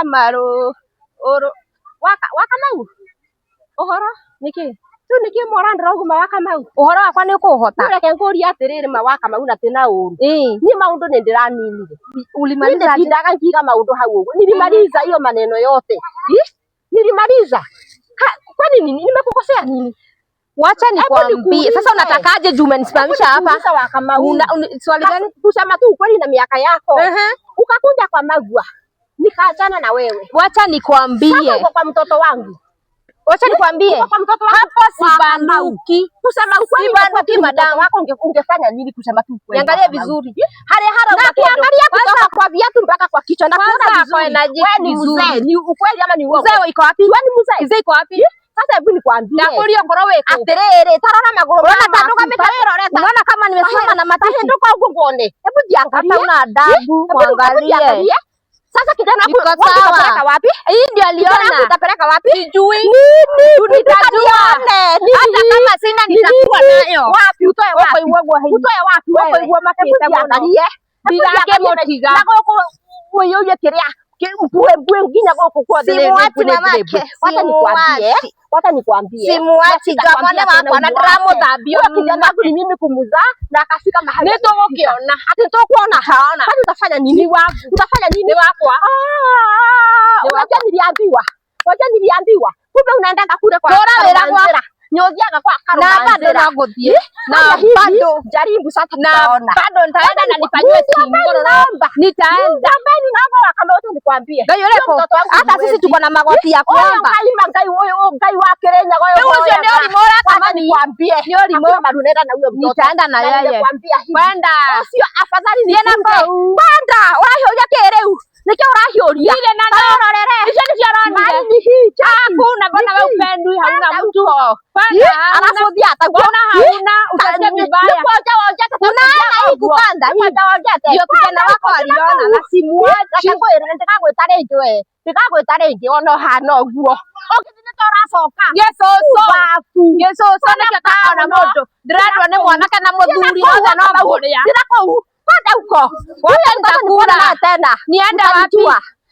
maru waka mau uhoro niki tu niki mora ndroguma waka mau uhoro wakwa ni kuhota reke nguria atiriri ma waka mau na tina uru ni maundu ni ndiraninire ulimaliza ndaga ngiga maundu hau uguo nilimaliza hiyo maneno yote nilimaliza kwani nini nimekukosea nini? Wacha nikwambie sasa, unatakaje juu umenisimamisha hapa? Swali gani? Kusema tu ukweli na miaka yako. Ukakuja kwa Magua nikaachana na wewe. Wacha nikwambie sasa, uko kwa mtoto wangu. Wacha nikwambie hapo sibanduki. Kusema ukweli sibanduki, madam wako ungefanya nini? Kusema tu ukweli, niangalie vizuri hali unakiangalia kutoka kwa viatu mpaka kwa kichwa na kuona vizuri. Wewe ni mzee, ni ukweli ama ni uongo? Mzee iko wapi? Wewe ni mzee, mzee iko wapi? Sasa hebu nikwambie. Ndakurio ngoro weko. Atirere, tarora maguru. Unaona kama nimesimama na matatu nduko huko ngone. Hebu jiangalie. Hata una adabu, muangalie. Sasa kijana wako utapeleka wapi? Hii ndio aliona. Utapeleka wapi? Sijui. Nitajua. Hata kama sina nitakuwa nayo. Wapi utoe wapi? Utoe wapi wewe? Uko igwa makita muangalie. Bilake motiga. Nako wewe kiria. Mbue nginya goko kwa dele. Simuachi mamake. Wacha nikwambie. Simuachi gamana wako na drama dhabio. Kijana wangu ni mimi kumuzaa na akafika mahali. Nitokiona. Ati nitokuona haona. Kwani utafanya nini wako? Utafanya nini wako? Wacha niliambiwa. Kumbe unaenda kule kwa Kora nyoziaga kwa Karo na bado nagothie na bado jaribu sasa na bado nitaenda na nifanywe chingoro namba nitaenda mbele namba kama wote nikwambie ngai yule hata sisi tuko na magoti ya kuomba ngai wa Kenya goyo huyo ndio limora kama nikwambie ndio limora marunenda na huyo mtoto nitaenda na yeye kwenda sio afadhali nienda kwenda wahiuria kereu nikio urahiuria ile na ndororere icio ni ciaroni ni hicha hakuna mbona wewe upendwi hauna mtu alafu dia atakuona hauna utaje vibaya kuna hii kupanda ndio kijana wako aliona na simuache ndikagwita ringi ono hana guo okithine toracoka yesoso nikio taona mundu ndiradwa ni mwanake na muthuri othe no muria ndira kou kwenda uko wote nitakura tena nienda wapi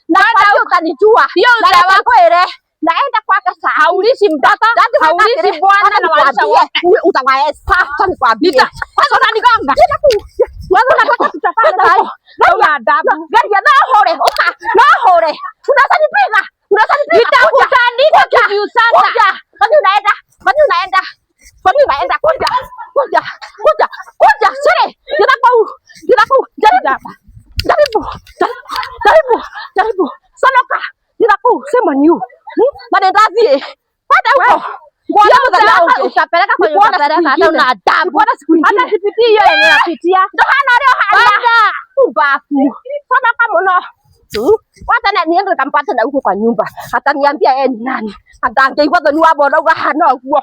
na utanijua na wako ere naenda kwake saa haulishi mtoto haulishi bwana na walisha wote utawaesa sasa nikwambie sasa unanigonga wewe unataka tutafanya hapo na adabu gari ya hore na hore unaweza nipiga nitakutandika kiviu sasa kwani unaenda kuja sere jaribu sanoka ninaku sema niu manendazie hata huko utapeleka kwenye utapeleka hata una adabu hata sipitii hiyo yenye napitia ndo hana leo hana ubafu sana kama no hata na niende kampata na huko kwa nyumba hata niambia yeye ni nani hata angeigwa ndo ni wabo ndo hana huo